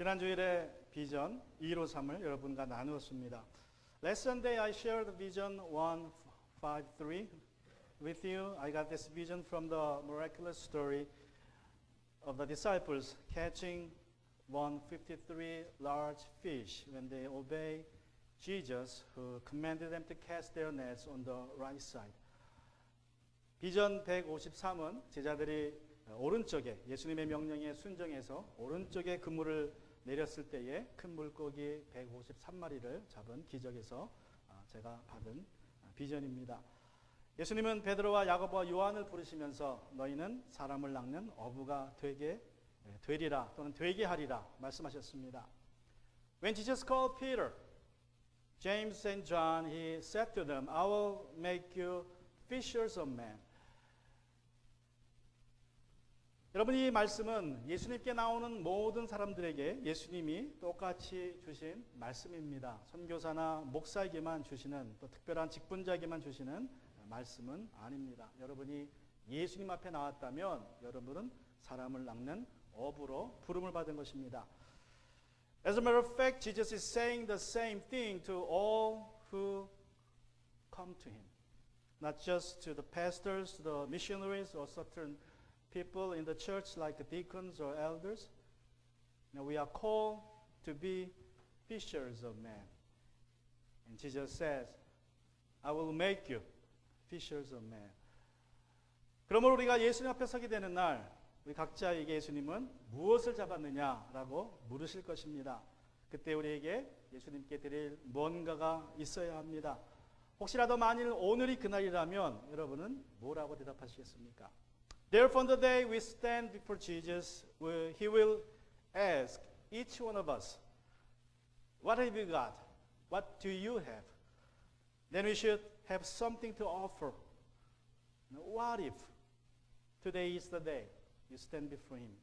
지난 주일에 비전 253을 여러분과 나누었습니다. Last Sunday I shared Vision 153 with you. I got this vision from the miraculous story of the disciples catching 153 large fish when they obey Jesus, who commanded them to cast their nets on the right side. 비전 153은 제자들이 오른쪽에 예수님의 명령에 순종해서 오른쪽에 그물을 내렸을 때에 큰 물고기 153마리를 잡은 기적에서 제가 받은 비전입니다. 예수님은 베드로와 야고보와 요한을 부르시면서 너희는 사람을 낚는 어부가 되리라 또는 되게 하리라 말씀하셨습니다. When Jesus called Peter, James and John, he said to them, I will make you fishers of men. 여러분, 이 말씀은 예수님께 나오는 모든 사람들에게 예수님이 똑같이 주신 말씀입니다. 선교사나 목사에게만 주시는, 또 특별한 직분자에게만 주시는 말씀은 아닙니다. 여러분이 예수님 앞에 나왔다면 여러분은 사람을 낚는 어부로 부름을 받은 것입니다. As a matter of fact, Jesus is saying the same thing to all who come to him. Not just to the pastors, to the missionaries, or certain people in the church like deacons or elders. Now we are called to be fishers of men. And Jesus says, I will make you fishers of men. 그러므로 우리가 예수님 앞에 서게 되는 날 우리 각자에게 예수님은 무엇을 잡았느냐라고 물으실 것입니다. 그때 우리에게 예수님께 드릴 뭔가가 있어야 합니다. 혹시라도 만일 오늘이 그날이라면 여러분은 뭐라고 대답하시겠습니까? Therefore, on the day we stand before Jesus, He will ask each one of us, what have you got? What do you have? Then we should have something to offer. What if today is the day you stand before Him?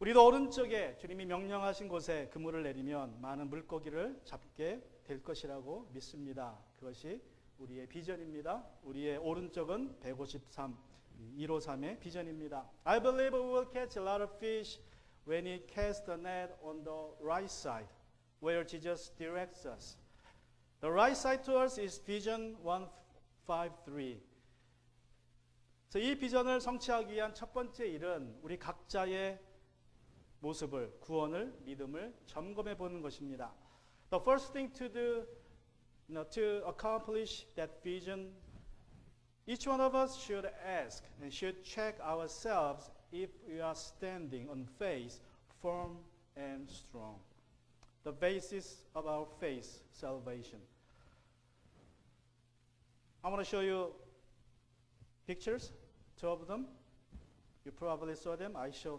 우리도 오른쪽에 주님이 명령하신 곳에 그물을 내리면 많은 물고기를 잡게 될 것이라고 믿습니다. 그것이 우리의 비전입니다. 우리의 오른쪽은 153의 비전입니다. I believe we will catch a lot of fish when we cast the net on the right side, where Jesus directs us. The right side to us is Vision 153. 이 비전을 성취하기 위한 첫 번째 일은 우리 각자의 모습을, 구원을, 믿음을 점검해 보는 것입니다. The first thing to do, to accomplish that vision, each one of us should ask and should check ourselves if we are standing on faith, firm and strong. The basis of our faith, salvation. I want to show you pictures, two of them. You probably saw them. I show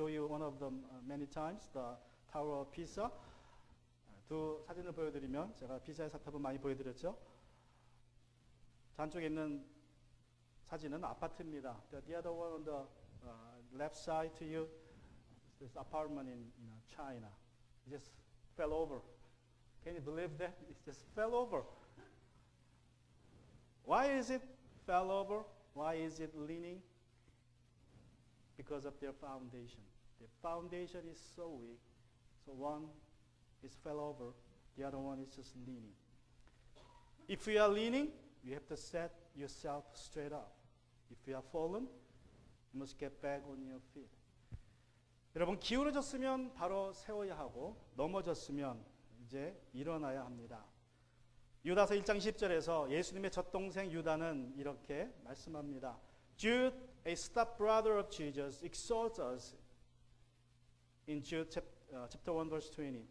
you one of them many times, the Tower of Pisa. 두 사진을 보여드리면 제가 피사의 사탑은 많이 보여드렸죠. 한쪽에 있는 사진은 아파트입니다. The other one on the left side to you, this apartment in China. It just fell over. Can you believe that? It just fell over. Why is it fell over? Why is it leaning? Because of their foundation. The foundation is so weak. So one is fell over, the other one is just leaning. If you are leaning, you have to set yourself straight up. If you are fallen, you must get back on your feet. 여러분, 기울어졌으면 바로 세워야 하고 넘어졌으면 이제 일어나야 합니다. 유다서 1장 10절에서 예수님의 젖동생 유다는 이렇게 말씀합니다. Jude, a stepbrother of Jesus, exhorts us in Jude chapter 1 verse 20.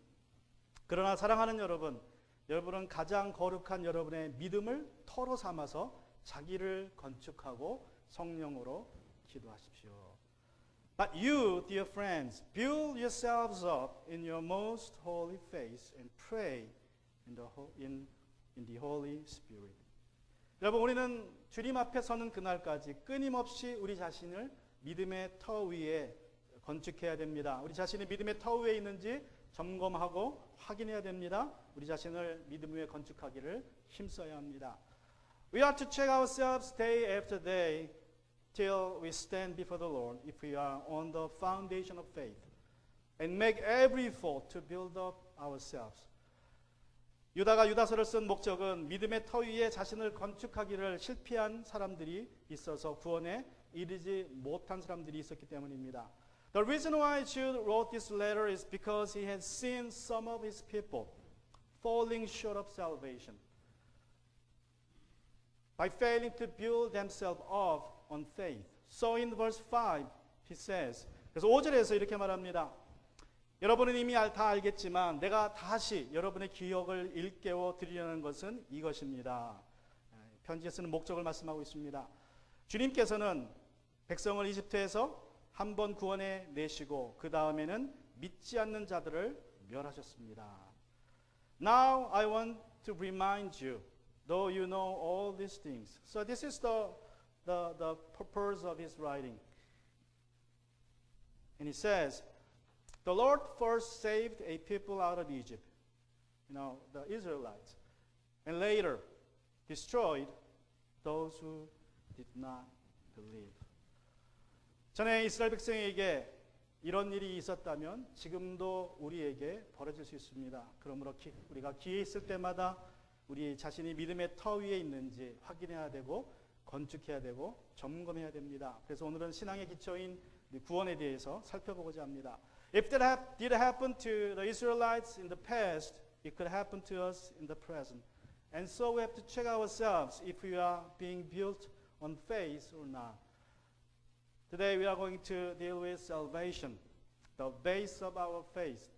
그러나 사랑하는 여러분, 여러분은 가장 거룩한 여러분의 믿음을 터로 삼아서 자기를 건축하고 성령으로 기도하십시오. But you, dear friends, build yourselves up in your most holy faith and pray in the Holy Spirit. 여러분, 우리는 주님 앞에 서는 그날까지 끊임없이 우리 자신을 믿음의 터 위에 건축해야 됩니다. 우리 자신이 믿음의 터 위에 있는지 점검하고 확인해야 됩니다. 우리 자신을 믿음 위에 건축하기를 힘써야 합니다. We are to check ourselves day after day till we stand before the Lord if we are on the foundation of faith. and make every effort to build up ourselves. 유다가 유다서를 쓴 목적은 믿음의 터 위에 자신을 건축하기를 실패한 사람들이 있어서 구원에 이르지 못한 사람들이 있었기 때문입니다. The reason why Jude wrote this letter is because he had seen some of his people falling short of salvation by failing to build themselves up on faith. So in verse 5 he says, 그래서 5절에서 이렇게 말합니다. 여러분은 이미 다 알겠지만 내가 다시 여러분의 기억을 일깨워 드리려는 것은 이것입니다. 편지에 쓰는 목적을 말씀하고 있습니다. 주님께서는 백성을 이집트에서 한 번 구원해 내시고 그 다음에는 믿지 않는 자들을 멸하셨습니다. Now I want to remind you, though you know all these things. So this is the purpose of his writing. And he says, the Lord first saved a people out of Egypt, the Israelites, and later destroyed those who did not believe. 전에 이스라엘 백성에게 이런 일이 있었다면 지금도 우리에게 벌어질 수 있습니다. 그러므로 우리가 기회 있을 때마다 우리 자신이 믿음의 터 위에 있는지 확인해야 되고 건축해야 되고 점검해야 됩니다. 그래서 오늘은 신앙의 기초인 구원에 대해서 살펴보고자 합니다. If that did happen to the Israelites in the past, it could happen to us in the present. And so we have to check ourselves if we are being built on faith or not. Today we are going to deal with salvation, the base of our faith.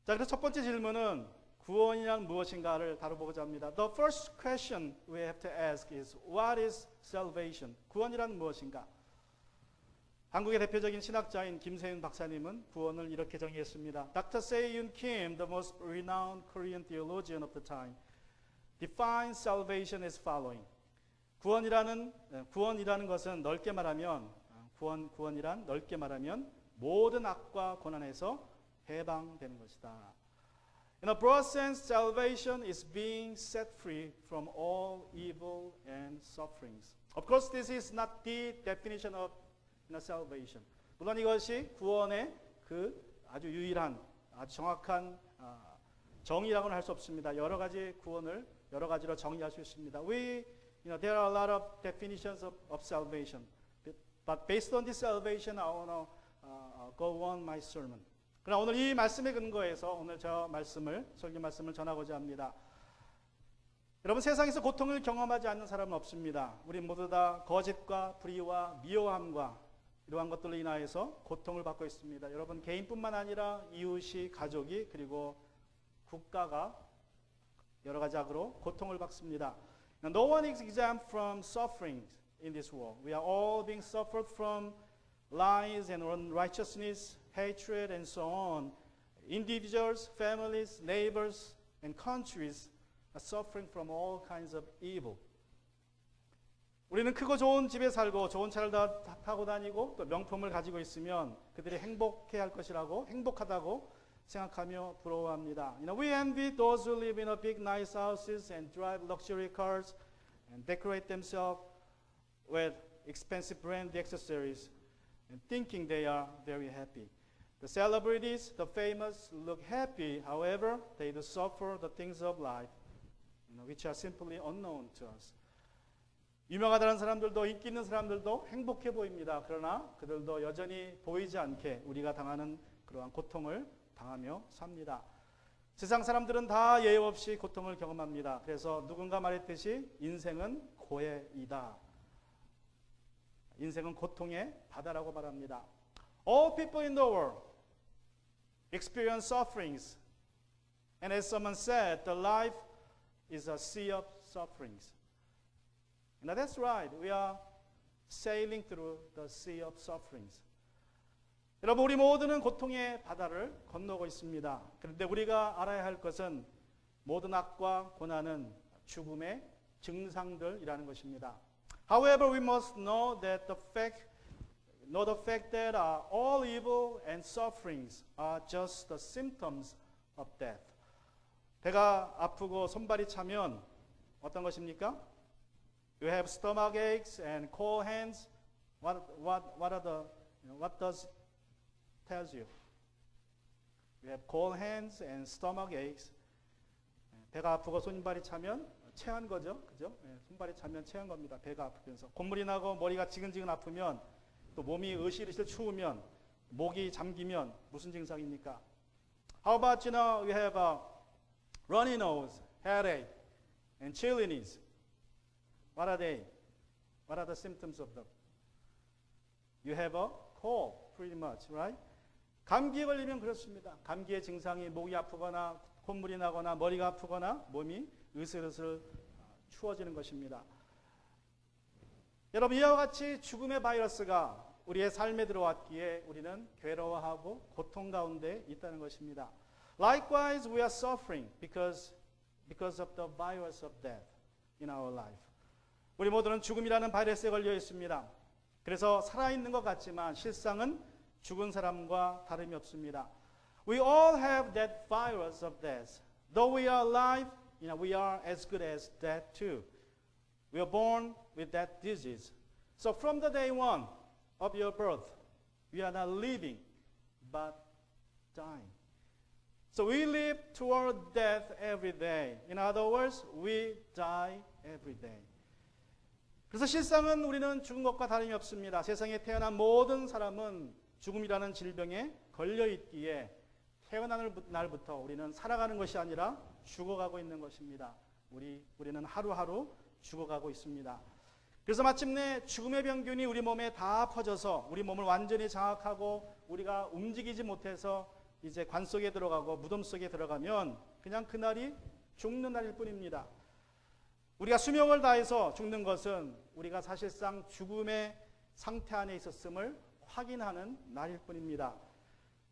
자, 그래서 첫 번째 질문은 구원이란 무엇인가를 다뤄보고자 합니다. The first question we have to ask is, what is salvation? 구원이란 무엇인가? 한국의 대표적인 신학자인 김세윤 박사님은 구원을 이렇게 정의했습니다. Dr. Se-Yoon Kim, the most renowned Korean theologian of the time, defines salvation as following. 구원이라는 것은 넓게 말하면 구원이란 넓게 말하면 모든 악과 고난에서 해방되는 것이다. In a broad sense, salvation is being set free from all evil and sufferings. Of course, this is not the definition of salvation. 물론 이것이 구원의 그 아주 유일한, 아주 정확한 정의라고는 할 수 없습니다. 여러 가지 구원을 여러 가지로 정의할 수 있습니다. There are a lot of definitions of salvation, but based on this salvation, I want to go on my sermon. 그러나 오늘 이 말씀에 근거해서 오늘 설교 말씀을 전하고자 합니다. 여러분, 세상에서 고통을 경험하지 않는 사람은 없습니다. 우리 모두 다 거짓과 불의와 미워함과 이러한 것들로 인하여서 고통을 받고 있습니다. 여러분, 개인뿐만 아니라 이웃이, 가족이, 그리고 국가가 여러 가지 악으로 고통을 받습니다. Now, no one is exempt from suffering in this world. We are all being suffered from lies and unrighteousness, hatred, and so on. Individuals, families, neighbors, and countries are suffering from all kinds of evil. 우리는 크고 좋은 집에 살고 좋은 차를 타고 다니고 또 명품을 가지고 있으면 그들이 행복해야 할 것이라고, 행복하다고 생각하며 부러워합니다. We envy those who live in a big nice houses and drive luxury cars and decorate themselves with expensive brand accessories and thinking they are very happy. The celebrities, the famous look happy, however, they do suffer the things of life, which are simply unknown to us. 유명하다는 사람들도 인기 있는 사람들도 행복해 보입니다. 그러나 그들도 여전히 보이지 않게 우리가 당하는 그러한 고통을 당하며 삽니다. 세상 사람들은 다 예외 없이 고통을 경험합니다. 그래서 누군가 말했듯이 인생은 고해이다. 인생은 고통의 바다라고 말합니다. All people in the world experience sufferings. And as someone said, the life is a sea of sufferings. Now that's right. We are sailing through the sea of sufferings. 여러분, 우리 모두는 고통의 바다를 건너고 있습니다. 그런데 우리가 알아야 할 것은 모든 악과 고난은 죽음의 증상들이라는 것입니다. However, we must know the fact that all evil and sufferings are just the symptoms of death. 배가 아프고 손발이 차면 어떤 것입니까? You have stomach aches and cold hands. What does tells you. We have cold hands and stomach aches. 배가 아프고 손발이 차면 체한 거죠. 그죠? 손발이 차면 체한 겁니다. 배가 아프면서. 콧물이 나고 머리가 지근지근 아프면 또 몸이 으실으실 추우면 목이 잠기면 무슨 증상입니까? How about we have a runny nose, headache, and chilliness. What are they? What are the symptoms of them? You have a cold, pretty much, right? 감기에 걸리면 그렇습니다. 감기의 증상이 목이 아프거나 콧물이 나거나 머리가 아프거나 몸이 으슬으슬 추워지는 것입니다. 여러분, 이와 같이 죽음의 바이러스가 우리의 삶에 들어왔기에 우리는 괴로워하고 고통 가운데 있다는 것입니다. Likewise, we are suffering because of the virus of death in our life. 우리 모두는 죽음이라는 바이러스에 걸려 있습니다. 그래서 살아있는 것 같지만 실상은 죽은 사람과 다름이 없습니다. We all have that virus of death. Though we are alive, we are as good as dead too. We are born with that disease. So from the day one of your birth, we are not living, but dying. So we live toward death every day. In other words, we die every day. 그래서 실상은 우리는 죽은 것과 다름이 없습니다. 세상에 태어난 모든 사람은 죽음이라는 질병에 걸려 있기에 태어나는 날부터 우리는 살아가는 것이 아니라 죽어가고 있는 것입니다. 우리는 하루하루 죽어가고 있습니다. 그래서 마침내 죽음의 병균이 우리 몸에 다 퍼져서 우리 몸을 완전히 장악하고 우리가 움직이지 못해서 이제 관 속에 들어가고 무덤 속에 들어가면 그냥 그날이 죽는 날일 뿐입니다. 우리가 수명을 다해서 죽는 것은 우리가 사실상 죽음의 상태 안에 있었음을 확인하는 날일 뿐입니다.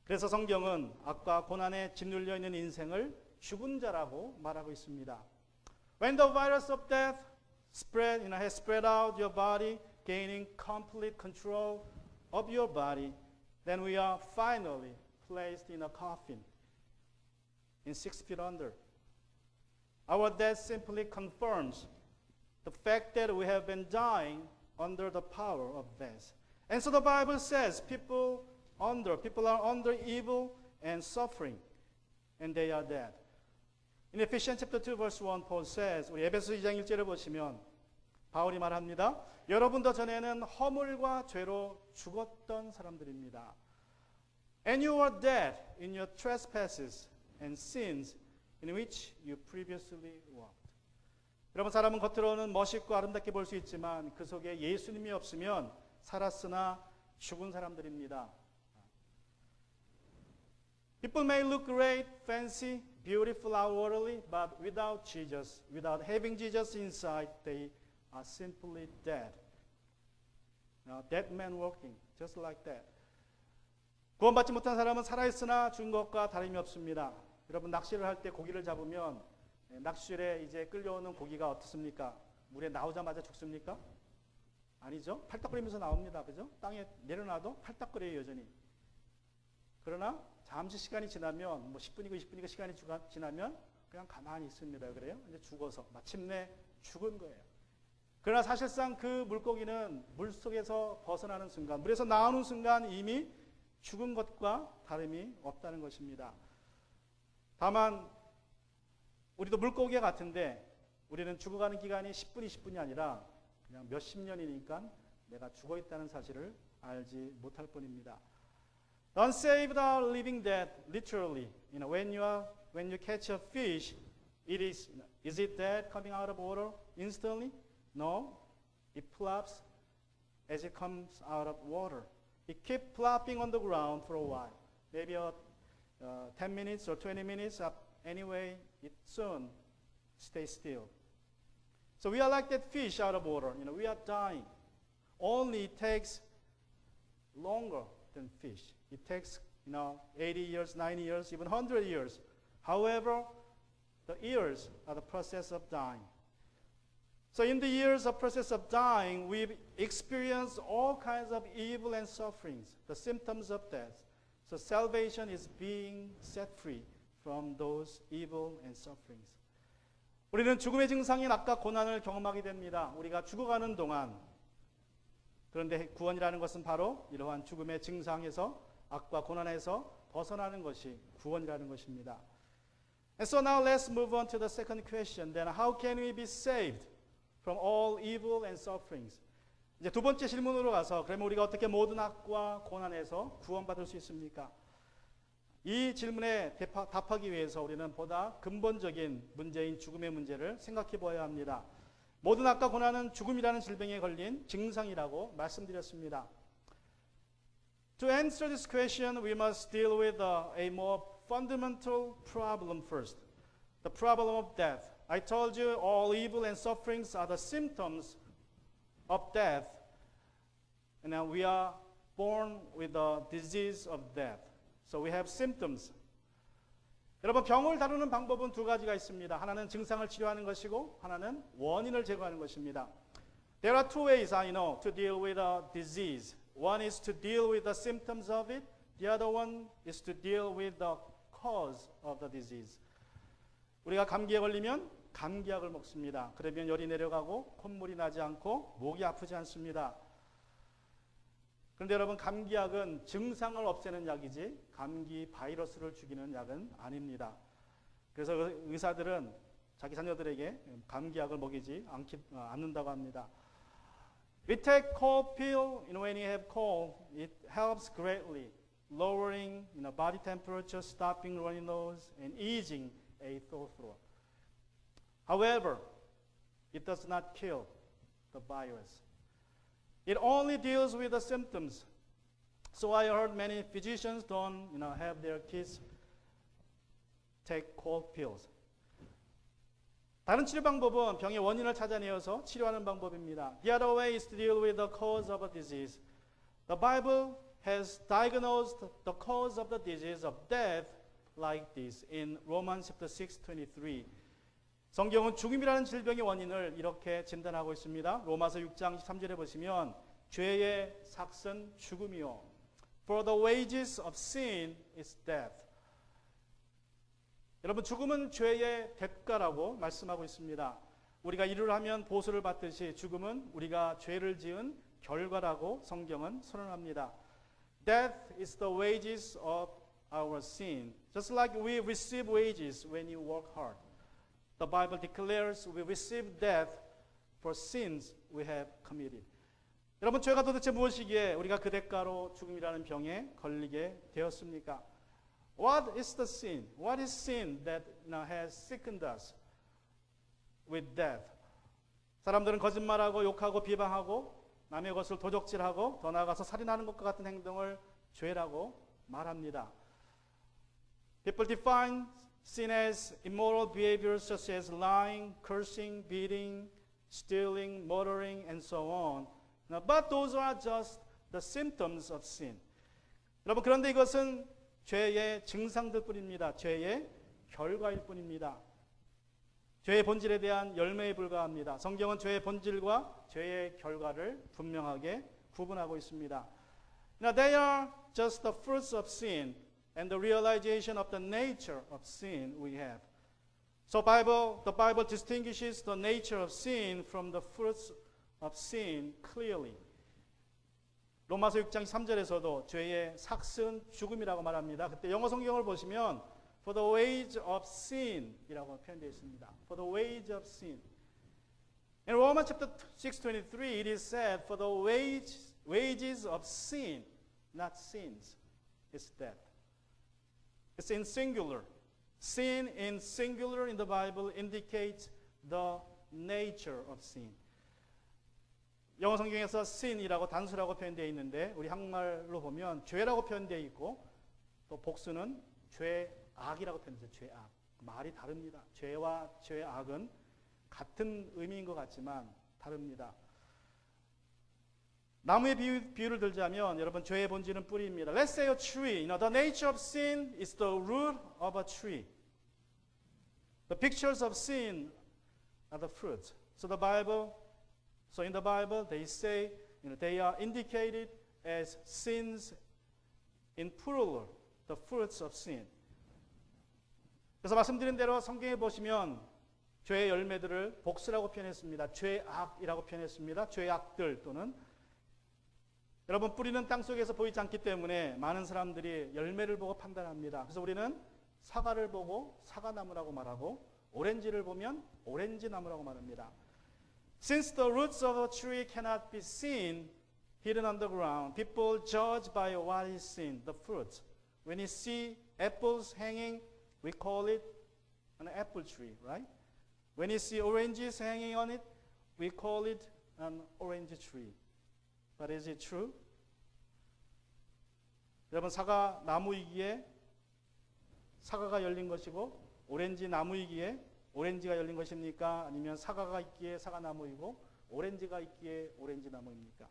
그래서 성경은 악과 고난에 짓눌려 있는 인생을 죽은 자라고 말하고 있습니다. When the virus of death has spread out your body, gaining complete control of your body, then we are finally placed in a coffin in 6 feet under. Our death simply confirms the fact that we have been dying under the power of death. And so the Bible says people are under evil and suffering, and they are dead. In Ephesians chapter 2 verse 1, Paul says, 우리 에베소 2장 1절을 보시면 바울이 말합니다. 여러분도 전에는 허물과 죄로 죽었던 사람들입니다. And you were dead in your trespasses and sins in which you previously walked. 여러분, 사람은 겉으로는 멋있고 아름답게 볼 수 있지만 그 속에 예수님이 없으면 살았으나 죽은 사람들입니다. People may look great, fancy, beautiful outwardly, but without Jesus, without having Jesus inside, they are simply dead. Dead man walking, just like that. 구원받지 못한 사람은 살아있으나 죽은 것과 다름이 없습니다. 여러분, 낚시를 할 때 고기를 잡으면 낚시줄에 이제 끌려오는 고기가 어떻습니까? 물에 나오자마자 죽습니까? 아니죠. 팔딱거리면서 나옵니다. 그죠? 땅에 내려놔도 팔딱거려요, 여전히. 그러나 잠시 시간이 지나면 10분이고 20분이고 시간이 지나면 그냥 가만히 있습니다. 그래요? 이제 죽어서 마침내 죽은 거예요. 그러나 사실상 그 물고기는 물속에서 벗어나는 순간, 물에서 나오는 순간 이미 죽은 것과 다름이 없다는 것입니다. 다만 우리도 물고기와 같은데 우리는 죽어가는 기간이 10분, 20분이 아니라 그냥 몇십 년이니까 내가 죽어 있다는 사실을 알지 못할 뿐입니다. Unsaved are living dead, literally. When you catch a fish, is it dead coming out of water instantly? No, it plops as it comes out of water. It keeps plopping on the ground for a while, maybe 10 minutes or 20 minutes. Anyway, it soon stays still. So we are like that fish out of water. We are dying. Only it takes longer than fish. It takes 80 years, 90 years, even 100 years. However, the years are the process of dying. So in the years of process of dying, we've experienced all kinds of evil and sufferings, the symptoms of death. So salvation is being set free from those evil and sufferings. 우리는 죽음의 증상인 악과 고난을 경험하게 됩니다. 우리가 죽어가는 동안. 그런데 구원이라는 것은 바로 이러한 죽음의 증상에서 악과 고난에서 벗어나는 것이 구원이라는 것입니다. And so now let's move on to the second question. Then how can we be saved from all evil and sufferings? 이제 두 번째 질문으로 가서 그러면 우리가 어떻게 모든 악과 고난에서 구원받을 수 있습니까? 이 질문에 답하기 위해서 우리는 보다 근본적인 문제인 죽음의 문제를 생각해 보아야 합니다. 모든 악과 고난은 죽음이라는 질병에 걸린 증상이라고 말씀드렸습니다. To answer this question, we must deal with a more fundamental problem first. The problem of death. I told you all evil and sufferings are the symptoms of death. And now we are born with the disease of death. So we have symptoms. 여러분, 병을 다루는 방법은 두 가지가 있습니다. 하나는 증상을 치료하는 것이고 하나는 원인을 제거하는 것입니다. There are two ways, I know, to deal with a disease. One is to deal with the symptoms of it. The other one is to deal with the cause of the disease. 우리가 감기에 걸리면 감기약을 먹습니다. 그러면 열이 내려가고 콧물이 나지 않고 목이 아프지 않습니다. 그런데 여러분, 감기약은 증상을 없애는 약이지 감기 바이러스를 죽이는 약은 아닙니다. 그래서 의사들은 자기 자녀들에게 감기약을 먹이지 않는다고 합니다. We take cold pill when you have cold. It helps greatly, lowering body temperature, stopping runny nose, and easing a sore throat. However, it does not kill the virus. It only deals with the symptoms. So I heard many physicians don't have their kids take cold pills. 다른 치료 방법은 병의 원인을 찾아내어서 치료하는 방법입니다. The other way is to deal with the cause of a disease. The Bible has diagnosed the cause of the disease of death like this in Romans chapter 6:23. 성경은 죽음이라는 질병의 원인을 이렇게 진단하고 있습니다. 로마서 6장 13절에 보시면 죄의 삭은 죽음이요. For the wages of sin is death. 여러분, 죽음은 죄의 대가라고 말씀하고 있습니다. 우리가 일을 하면 보수를 받듯이 죽음은 우리가 죄를 지은 결과라고 성경은 선언합니다. Death is the wages of our sin. Just like we receive wages when you work hard. The Bible declares we receive death for sins we have committed. 여러분, 죄가 도대체 무엇이기에 우리가 그 대가로 죽음이라는 병에 걸리게 되었습니까? What is the sin? What is sin that has sickened us with death? 사람들은 거짓말하고 욕하고 비방하고 남의 것을 도적질하고 더 나아가서 살인하는 것과 같은 행동을 죄라고 말합니다. People define sin as immoral behaviors such as lying, cursing, beating, stealing, murdering, and so on. But those are just the symptoms of sin. 여러분, 그런데 이것은 죄의 증상들 뿐입니다. 죄의 결과일 뿐입니다. 죄의 본질에 대한 열매에 불과합니다. 성경은 죄의 본질과 죄의 결과를 분명하게 구분하고 있습니다. Now they are just the fruits of sin and the realization of the nature of sin we have. So the Bible distinguishes the nature of sin from the fruits of sin clearly. 로마서 6장 3절에서도 죄의 삭은 죽음이라고 말합니다. 그때 영어 성경을 보시면 for the wage of sin 이라고 표현되어 있습니다. For the wage of sin. In Romans chapter 6:23 it is said for the wages of sin, not sins, is death. It's in singular. Sin in singular in the Bible indicates the nature of sin. 영어 성경에서 sin이라고 단수라고 표현되어 있는데 우리 한국말로 보면 죄라고 표현되어 있고 또 복수는 죄악이라고 표현되어 있어요. 죄악. 말이 다릅니다. 죄와 죄악은 같은 의미인 것 같지만 다릅니다. 나무의 비유를 들자면 여러분, 죄의 본질은 뿌리입니다. Let's say a tree. The nature of sin is the root of a tree. The pictures of sin are the fruits. So in the Bible, they say they are indicated as sins in plural, the fruits of sin. 그래서 말씀드린 대로 성경에 보시면 죄의 열매들을 복수라고 표현했습니다. 죄악이라고 표현했습니다. 죄악들 또는 여러분, 뿌리는 땅 속에서 보이지 않기 때문에 많은 사람들이 열매를 보고 판단합니다. 그래서 우리는 사과를 보고 사과나무라고 말하고 오렌지를 보면 오렌지 나무라고 말합니다. Since the roots of a tree cannot be seen hidden underground, people judge by what is seen, the fruit. When you see apples hanging, we call it an apple tree, right? When you see oranges hanging on it, we call it an orange tree. But is it true? 여러분, 사과 나무이기에 사과가 열린 것이고 오렌지 나무이기에 오렌지가 열린 것입니까? 아니면 사과가 있기에 사과 나무이고 오렌지가 있기에 오렌지 나무입니까?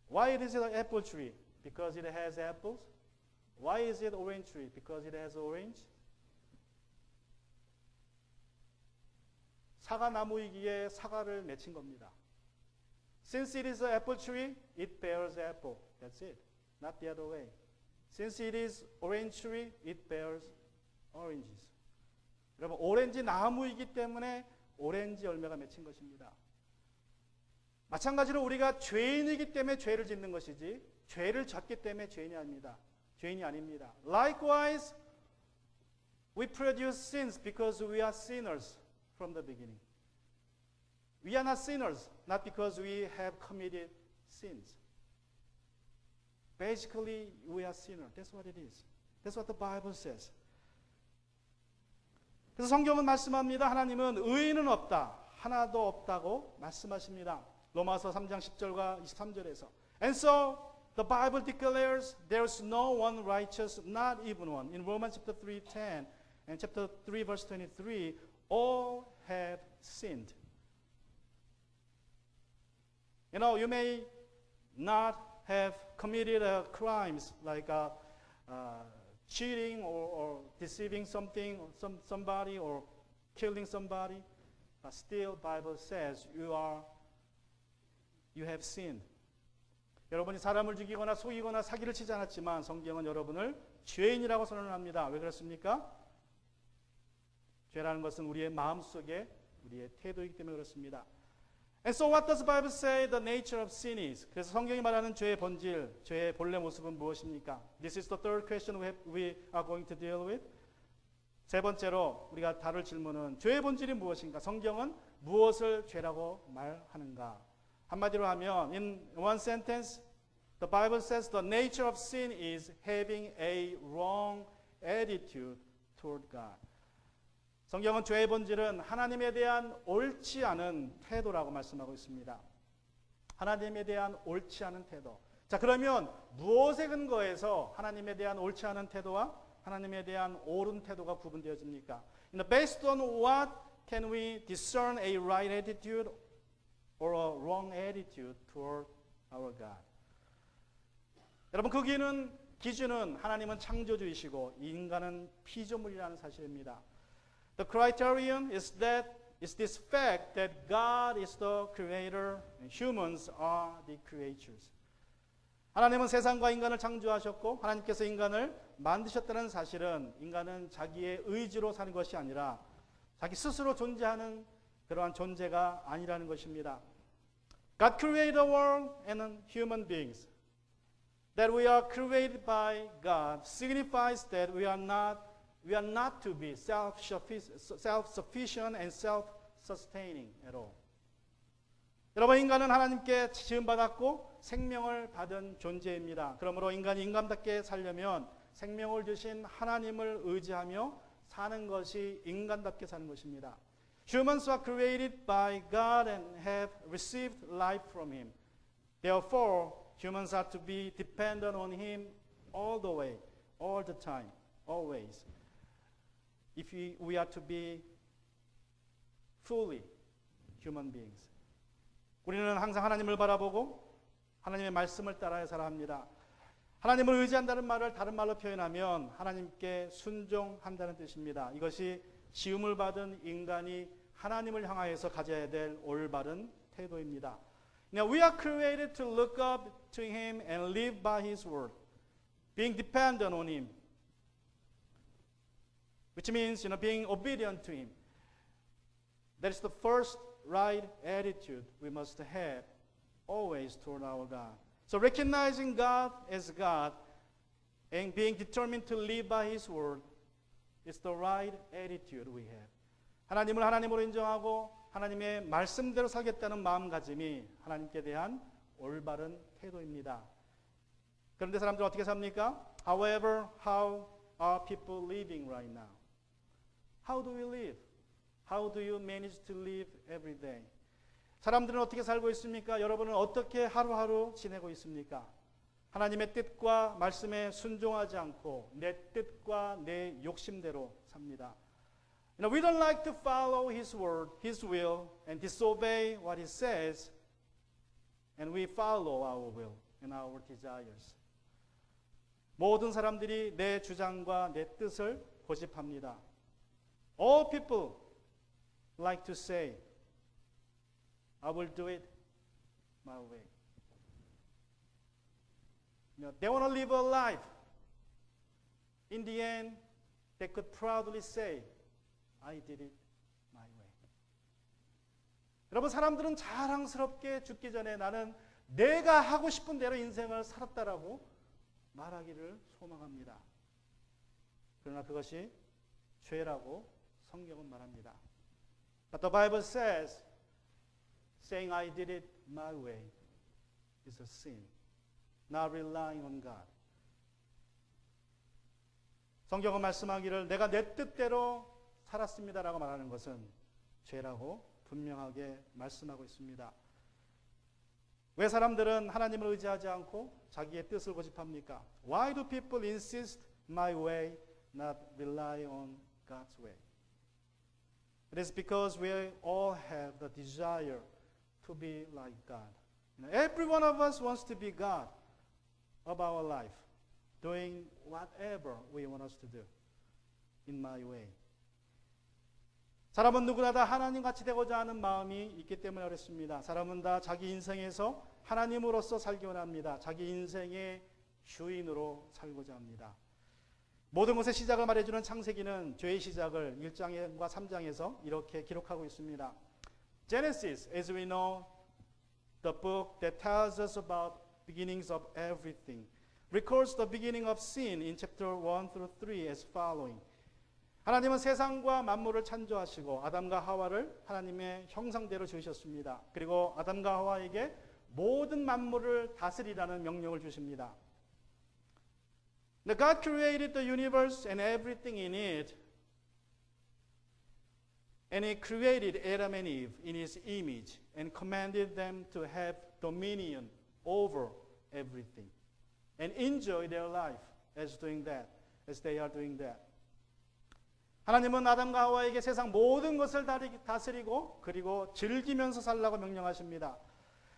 Why is it an apple tree? Because it has apples. Why is it orange tree? Because it has orange. 사과 나무이기에 사과를 맺힌 겁니다. Since it is an apple tree, it bears apple. That's it. Not the other way. Since it is orange tree, it bears oranges. 여러분, 오렌지 나무이기 때문에 오렌지 열매가 맺힌 것입니다. 마찬가지로 우리가 죄인이기 때문에 죄를 짓는 것이지 죄를 졌기 때문에 죄인이 아닙니다. 죄인이 아닙니다. Likewise, we produce sins because we are sinners from the beginning. We are not sinners, not because we have committed sins. Basically, we are sinners. That's what it is. That's what the Bible says. 그래서 성경은 말씀합니다. 하나님은 의인은 없다. 하나도 없다고 말씀하십니다. 로마서 3장 10절과 23절에서. And so the Bible declares there's no one righteous, not even one. In Romans chapter 3:10 and chapter 3 verse 23, all have sinned. You know, you may not have committed crimes like cheating or deceiving somebody or killing somebody, but still Bible says you have sinned. 여러분이 사람을 죽이거나 속이거나 사기를 치지 않았지만 성경은 여러분을 죄인이라고 선언합니다. 왜 그렇습니까? 죄라는 것은 우리의 마음속에 우리의 태도이기 때문에 그렇습니다. And so what does the Bible say the nature of sin is? 그래서 성경이 말하는 죄의 본질, 죄의 본래 모습은 무엇입니까? This is the third question we are going to deal with. 세 번째로 우리가 다룰 질문은 죄의 본질이 무엇인가? 성경은 무엇을 죄라고 말하는가? 한마디로 하면 in one sentence, the Bible says the nature of sin is having a wrong attitude toward God. 성경은 죄의 본질은 하나님에 대한 옳지 않은 태도라고 말씀하고 있습니다. 하나님에 대한 옳지 않은 태도. 자, 그러면 무엇에 근거해서 하나님에 대한 옳지 않은 태도와 하나님에 대한 옳은 태도가 구분되어집니까? Based on what can we discern a right attitude or a wrong attitude toward our God? 여러분, 그 기준은 하나님은 창조주이시고 인간은 피조물이라는 사실입니다. The criterion is this fact that God is the creator and humans are the creatures. 하나님은 세상과 인간을 창조하셨고 하나님께서 인간을 만드셨다는 사실은 인간은 자기의 의지로 사는 것이 아니라 자기 스스로 존재하는 그러한 존재가 아니라는 것입니다. God created the world and human beings. That we are created by God signifies that we are not to be self-sufficient and self-sustaining at all. 여러분, 인간은 하나님께 지음받았고 생명을 받은 존재입니다. 그러므로 인간이 인간답게 살려면 생명을 주신 하나님을 의지하며 사는 것이 인간답게 사는 것입니다. Humans are created by God and have received life from Him. Therefore, humans are to be dependent on Him all the way, all the time, always. If we are to be fully human beings. 우리는 항상 하나님을 바라보고 하나님의 말씀을 따라야 살아야 합니다. 하나님을 의지한다는 말을 다른 말로 표현하면 하나님께 순종한다는 뜻입니다. 이것이 지음을 받은 인간이 하나님을 향하여서 가져야 될 올바른 태도입니다. Now we are created to look up to Him and live by His word, being dependent on Him, which means being obedient to Him. That is the first right attitude we must have always toward our God. So recognizing God as God and being determined to live by His word is the right attitude we have. 하나님을 하나님으로 인정하고 하나님의 말씀대로 살겠다는 마음가짐이 하나님께 대한 올바른 태도입니다. 그런데 사람들은 어떻게 삽니까? However, how are people living right now? How do we live? How do you manage to live every day? 사람들은 어떻게 살고 있습니까? 여러분은 어떻게 하루하루 지내고 있습니까? 하나님의 뜻과 말씀에 순종하지 않고 내 뜻과 내 욕심대로 삽니다. You know, we don't like to follow His word, His will, and disobey what He says, and we follow our will and our desires. 모든 사람들이 내 주장과 내 뜻을 고집합니다. All people like to say, I will do it my way. You know, they want to live a life. In the end, they could proudly say, I did it my way. 여러분, 사람들은 자랑스럽게 죽기 전에 나는 내가 하고 싶은 대로 인생을 살았다라고 말하기를 소망합니다. 그러나 그것이 죄라고 성경은 말합니다. But the Bible says, saying I did it my way is a sin. Not relying on God. 성경은 말씀하기를 내가 내 뜻대로 살았습니다라고 말하는 것은 죄라고 분명하게 말씀하고 있습니다. 왜 사람들은 하나님을 의지하지 않고 자기의 뜻을 고집합니까? Why do people insist my way, not rely on God's way? It is because we all have the desire to be like God. You know, every one of us wants to be God of our life, doing whatever we want us to do in my way. 사람은 누구나 다 하나님같이 되고자 하는 마음이 있기 때문에 그렇습니다. 사람은 다 자기 인생에서 하나님으로서 살기 원합니다. 자기 인생의 주인으로 살고자 합니다. 모든 것의 시작을 말해주는 창세기는 죄의 시작을 1장과 3장에서 이렇게 기록하고 있습니다. Genesis, as we know, the book that tells us about beginnings of everything, records the beginning of sin in chapter 1 through 3 as following. 하나님은 세상과 만물을 창조하시고 아담과 하와를 하나님의 형상대로 지으셨습니다. 그리고 아담과 하와에게 모든 만물을 다스리라는 명령을 주십니다. Now God created the universe and everything in it, and He created Adam and Eve in His image and commanded them to have dominion over everything and enjoy their life as they are doing that. 하나님은 아담과 하와에게 세상 모든 것을 다스리고 그리고 즐기면서 살라고 명령하십니다.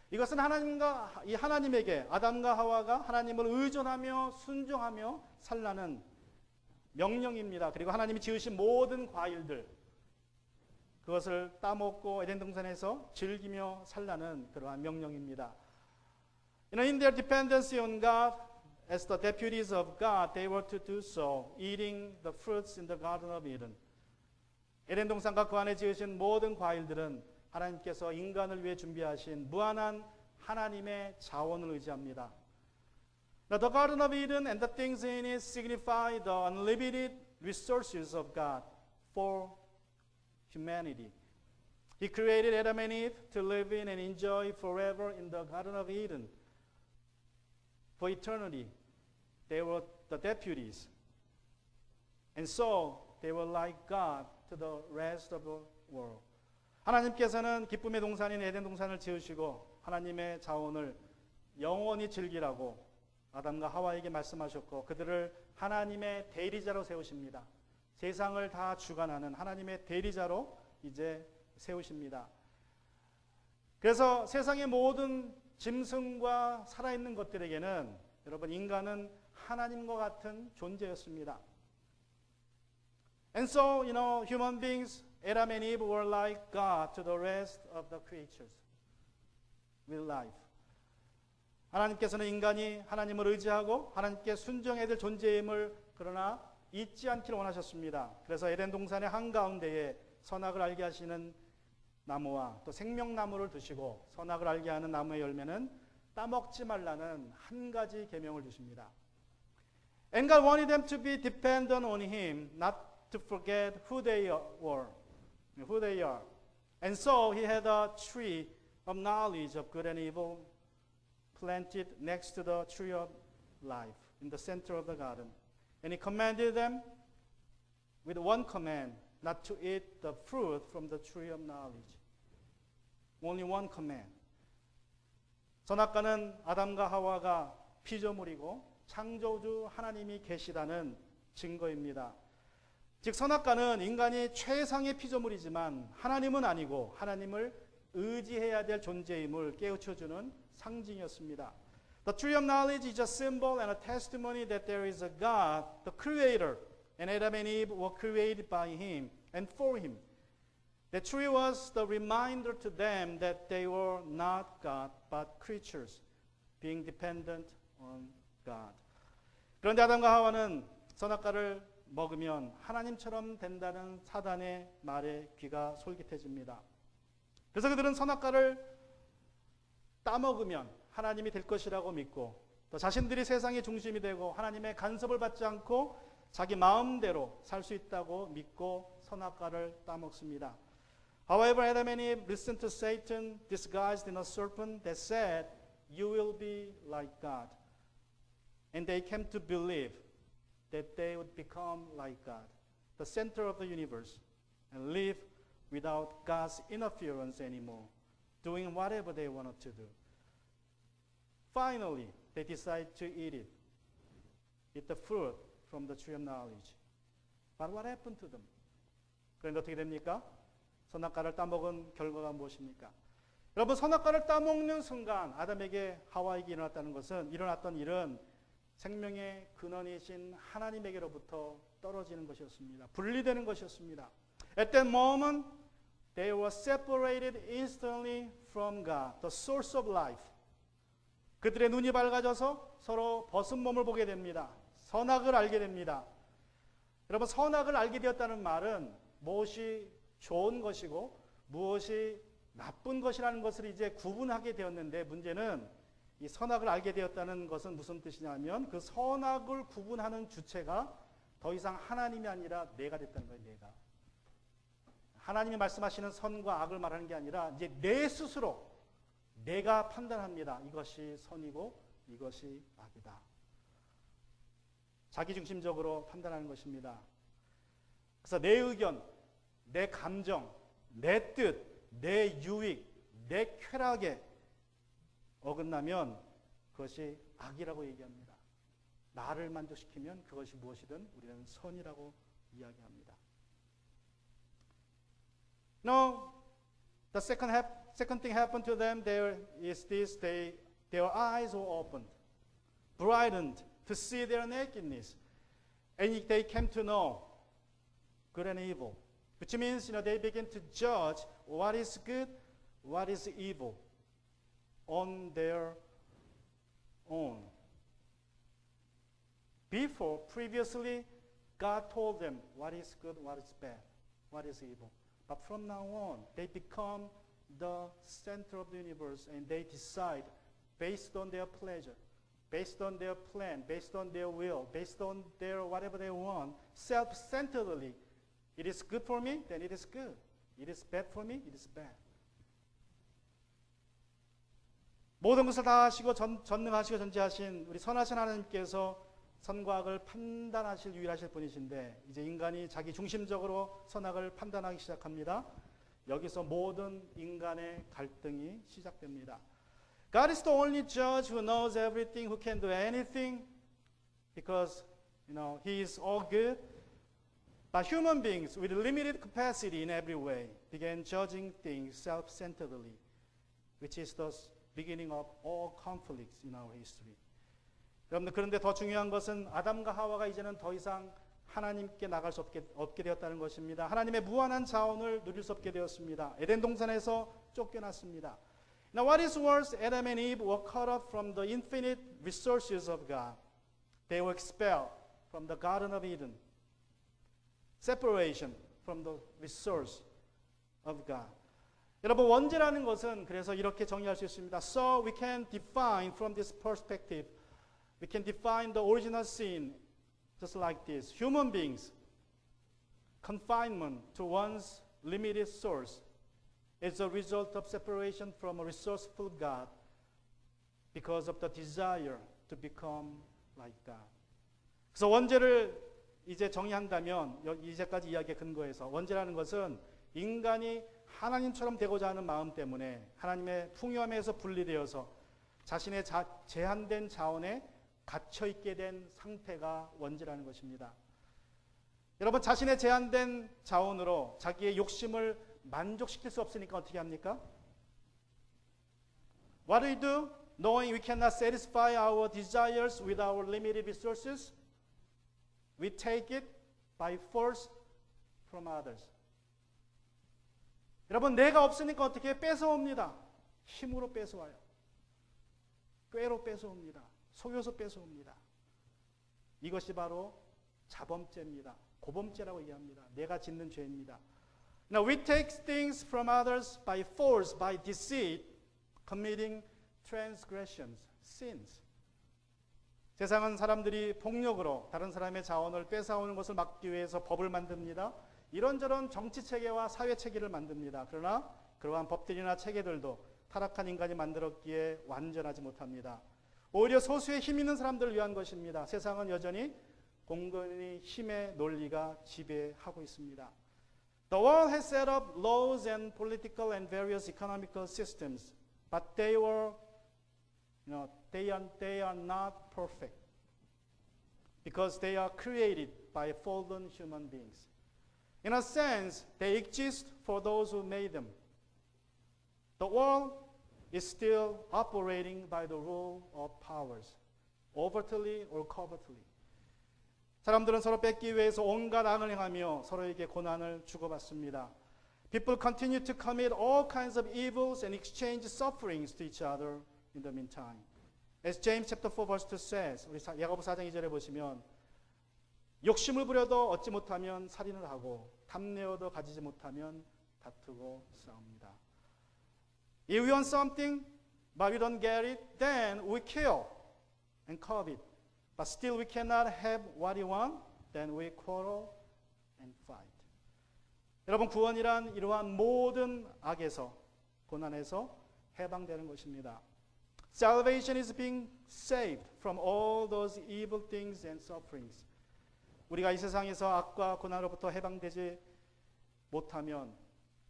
이것은 하나님에게 아담과 하와가 하나님을 의존하며 순종하며 살라는 명령입니다. 그리고 하나님이 지으신 모든 과일들 그것을 따먹고 에덴 동산에서 즐기며 살라는 그러한 명령입니다. In their dependency on God, as the deputies of God, they were to do so, eating the fruits in the Garden of Eden. 에덴 동산과 그 안에 지으신 모든 과일들은 하나님께서 인간을 위해 준비하신 무한한 하나님의 자원을 의지합니다. Now, the Garden of Eden and the things in it signify the unlimited resources of God for humanity. He created Adam and Eve to live in and enjoy forever in the Garden of Eden. For eternity, they were the deputies. And so, they were like God to the rest of the world. 하나님께서는 기쁨의 동산인 에덴 동산을 지으시고 하나님의 자원을 영원히 즐기라고 아담과 하와에게 말씀하셨고 그들을 하나님의 대리자로 세우십니다. 세상을 다 주관하는 하나님의 대리자로 이제 세우십니다. 그래서 세상의 모든 짐승과 살아있는 것들에게는 여러분 인간은 하나님과 같은 존재였습니다. And so, human beings, Adam and Eve were like God to the rest of the creatures with life. 하나님께서는 인간이 하나님을 의지하고 하나님께 순종해야 될 존재임을 그러나 잊지 않기를 원하셨습니다. 그래서 에덴 동산의 한가운데에 선악을 알게 하시는 나무와 또 생명나무를 드시고 선악을 알게 하는 나무의 열매는 따먹지 말라는 한 가지 계명을 주십니다. And God wanted them to be dependent on Him, not to forget who they were, who they are. And so He had a tree of knowledge of good and evil planted next to the tree of life in the center of the garden. And He commanded them with one command, not to eat the fruit from the tree of knowledge. Only one command. 선악과는 아담과 하와가 피조물이고 창조주 하나님이 계시다는 증거입니다. 즉 선악과는 인간이 최상의 피조물이지만 하나님은 아니고 하나님을 의지해야 될 존재임을 깨우쳐주는 상징이었습니다. The tree of knowledge is a symbol and a testimony that there is a God, the Creator, and Adam and Eve were created by Him and for Him. The tree was the reminder to them that they were not God, but creatures, being dependent on God. 그런데 아담과 하와는 선악과를 먹으면 하나님처럼 된다는 사단의 말에 귀가 솔깃해집니다. 그래서 그들은 선악과를 따먹으면 하나님이 될 것이라고 믿고 또 자신들이 세상의 중심이 되고 하나님의 간섭을 받지 않고 자기 마음대로 살 수 있다고 믿고 선악과를 따먹습니다. However, Adam and Eve listened to Satan disguised in a serpent that said, "You will be like God." And they came to believe that they would become like God, the center of the universe, and live without God's interference anymore, doing whatever they wanted to do. Finally, they decided to eat the fruit from the tree of knowledge. But what happened to them? 그런데 어떻게 됩니까? 선악과를 따먹은 결과가 무엇입니까? 여러분, 선악과를 따먹는 순간 아담에게 하와에게 일어났던 일은 생명의 근원이신 하나님에게로부터 떨어지는 것이었습니다. 분리되는 것이었습니다. At that moment, they were separated instantly from God, the source of life. 그들의 눈이 밝아져서 서로 벗은 몸을 보게 됩니다. 선악을 알게 됩니다. 여러분, 선악을 알게 되었다는 말은 무엇이 좋은 것이고 무엇이 나쁜 것이라는 것을 이제 구분하게 되었는데, 문제는 이 선악을 알게 되었다는 것은 무슨 뜻이냐면 그 선악을 구분하는 주체가 더 이상 하나님이 아니라 내가 됐다는 거예요. 내가. 하나님이 말씀하시는 선과 악을 말하는 게 아니라 이제 내 스스로 내가 판단합니다. 이것이 선이고 이것이 악이다. 자기중심적으로 판단하는 것입니다. 그래서 내 의견, 내 감정, 내 뜻, 내 유익, 내 쾌락에 어긋나면 그것이 악이라고 얘기합니다. 나를 만족시키면 그것이 무엇이든 우리는 선이라고 이야기합니다. No, the second thing happened to them there is this: their eyes were opened, brightened to see their nakedness, and they came to know good and evil. Which means, they begin to judge what is good, what is evil on their own. Previously, God told them what is good, what is bad, what is evil. But from now on, they become the center of the universe and they decide based on their pleasure, based on their plan, based on their will, based on their whatever they want, self-centeredly. It is good for me, then it is good. It is bad for me, it is bad. 모든 것을 다 하시고 전능하시고 전지하신 우리 선하신 하나님께서 선과 악을 판단하실 유일하실 분이신데, 이제 인간이 자기 중심적으로 선악을 판단하기 시작합니다. 여기서 모든 인간의 갈등이 시작됩니다. God is the only judge who knows everything, who can do anything, because He is all good. But human beings with limited capacity in every way began judging things self-centeredly, which is the beginning of all conflicts in our history. 여러분들, 그런데 더 중요한 것은 아담과 하와가 이제는 더 이상 하나님께 나갈 수 없게 되었다는 것입니다. 하나님의 무한한 자원을 누릴 수 없게 되었습니다. 에덴 동산에서 쫓겨났습니다. Now what is worse, Adam and Eve were cut off from the infinite resources of God. They were expelled from the Garden of Eden. Separation from the resource of God. 여러분, 원죄라는 것은 그래서 이렇게 정의할 수 있습니다. So we can define from this perspective, we can define the original sin just like this. Human beings, confinement to one's limited source is a result of separation from a resourceful God because of the desire to become like God. 그래서 원죄를 이제 정의한다면 이제까지 이야기에 근거해서 원죄라는 것은 인간이 하나님처럼 되고자 하는 마음 때문에 하나님의 풍요함에서 분리되어서 자신의 제한된 자원에 갇혀있게 된 상태가 원죄라는 것입니다. 여러분, 자신의 제한된 자원으로 자기의 욕심을 만족시킬 수 없으니까 어떻게 합니까? What do we do? Knowing we cannot satisfy our desires with our limited resources, we take it by force from others. 여러분, 내가 없으니까 어떻게 뺏어옵니다. 힘으로 뺏어와요. 꾀로 뺏어옵니다. 속여서 뺏어옵니다. 이것이 바로 자범죄입니다. 고범죄라고 얘기합니다. 내가 짓는 죄입니다. Now we take things from others by force, by deceit, committing transgressions, sins. 세상은 사람들이 폭력으로 다른 사람의 자원을 뺏어오는 것을 막기 위해서 법을 만듭니다. 이런저런 정치 체계와 사회 체계를 만듭니다. 그러나 그러한 법들이나 체계들도 타락한 인간이 만들었기에 완전하지 못합니다. 오히려 소수의 힘 있는 사람들을 위한 것입니다. 세상은 여전히 공건의 힘의 논리가 지배하고 있습니다. The world has set up laws and political and various economical systems, but they are not perfect because they are created by fallen human beings. In a sense, they exist for those who made them. The world is still operating by the rule of powers, overtly or covertly. 사람들은 서로 뺏기 위해서 온갖 악을 행하며 서로에게 고난을 주고받습니다. People continue to commit all kinds of evils and exchange sufferings to each other in the meantime. As James chapter 4 verse 2 says, 우리 야고보 4장 2절에 보시면 욕심을 부려도 얻지 못하면 살인을 하고 탐내어도 가지지 못하면 다투고 싸웁니다. If we want something but we don't get it, then we kill and covet. But still we cannot have what we want, then we quarrel and fight. 여러분, 구원이란 이러한 모든 악에서, 고난에서 해방되는 것입니다. Salvation is being saved from all those evil things and sufferings. 우리가 이 세상에서 악과 고난으로부터 해방되지 못하면,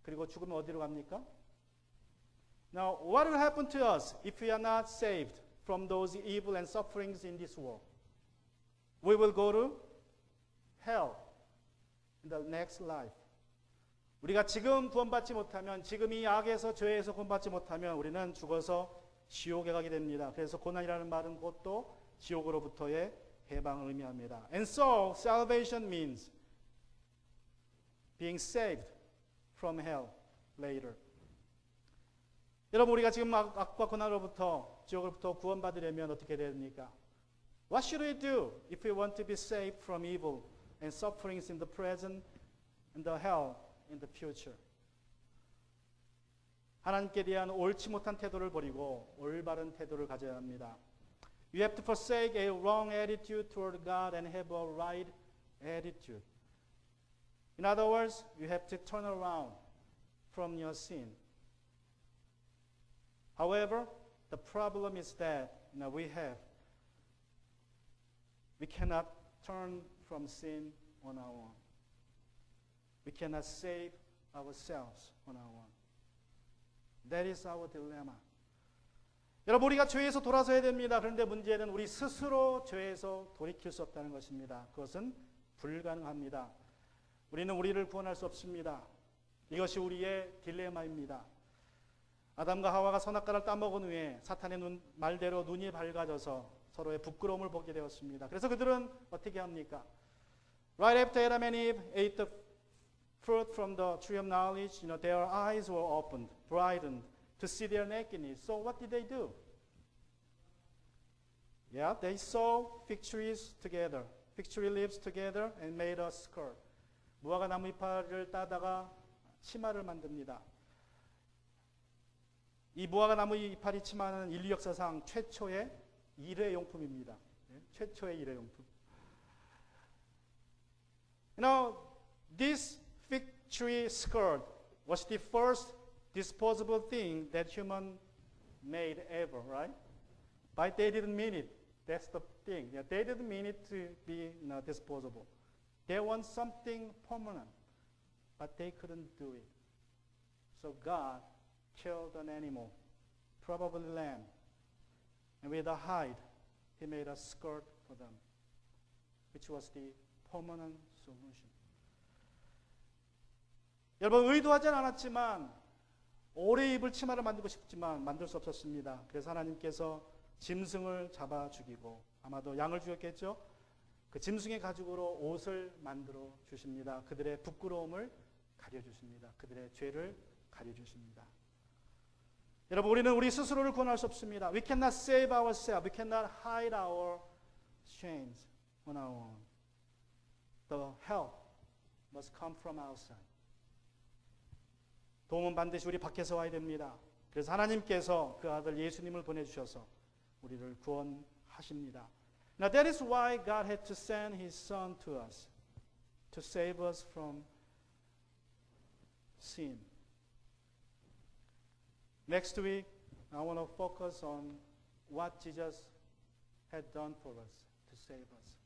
그리고 죽으면 어디로 갑니까? Now, what will happen to us if we are not saved from those evil and sufferings in this world? We will go to hell in the next life. 우리가 지금 구원받지 못하면, 지금 이 악에서 죄에서 구원받지 못하면 우리는 죽어서 지옥에 가게 됩니다. 그래서 고난이라는 말은 곧 또 지옥으로부터의 해방을 의미합니다. And so salvation means being saved from hell later. 여러분, 우리가 지금 악과 고난으로부터, 지옥으로부터 구원받으려면 어떻게 해야 됩니까? What should we do if we want to be saved from evil and sufferings in the present and the hell in the future? 하나님께 대한 옳지 못한 태도를 버리고 올바른 태도를 가져야 합니다. You have to forsake a wrong attitude toward God and have a right attitude. In other words, you have to turn around from your sin. However, the problem is that we cannot turn from sin on our own. We cannot save ourselves on our own. That is our dilemma. 여러분, 우리가 죄에서 돌아서야 됩니다. 그런데 문제는 우리 스스로 죄에서 돌이킬 수 없다는 것입니다. 그것은 불가능합니다. 우리는 우리를 구원할 수 없습니다. 이것이 우리의 딜레마입니다. 아담과 하와가 선악과를 따먹은 후에 사탄의 말대로 눈이 밝아져서 서로의 부끄러움을 보게 되었습니다. 그래서 그들은 어떻게 합니까? Right after Adam and Eve ate the fruit from the tree of knowledge, their eyes were opened, brightened to see their nakedness. So what did they do? Yeah, they sewed fig trees together, fig tree leaves together and made a skirt. 무화과 나무 이파리를 따다가 치마를 만듭니다. 이 무화과 나무 이파리 치마는 인류 역사상 최초의 일회용품입니다. 최초의 일회용품. You know, this fig tree skirt was the first disposable thing that human made ever, right? But they didn't mean it. That's the thing. Yeah, they didn't mean it to be disposable. They want something permanent, but they couldn't do it. So God killed an animal, probably lamb, and with a hide, He made a skirt for them, which was the permanent solution. 여러분, 의도하진 않았지만 오래 입을 치마를 만들고 싶지만 만들 수 없었습니다. 그래서 하나님께서 짐승을 잡아 죽이고, 아마도 양을 죽였겠죠. 그 짐승의 가죽으로 옷을 만들어 주십니다. 그들의 부끄러움을 가려주십니다. 그들의 죄를 가려주십니다. 여러분, 우리는 우리 스스로를 구원할 수 없습니다. We cannot save ourselves. We cannot hide our shames on our own. The help must come from outside. 도움은 반드시 우리 밖에서 와야 됩니다. 그래서 하나님께서 그 아들 예수님을 보내주셔서 우리를 구원하십니다. Now that is why God had to send His Son to us, to save us from sin. Next week, I want to focus on what Jesus had done for us to save us.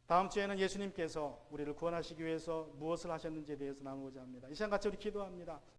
다음 주에는 예수님께서 우리를 구원하시기 위해서 무엇을 하셨는지에 대해서 나누고자 합니다. 이 시간 같이 우리 기도합니다.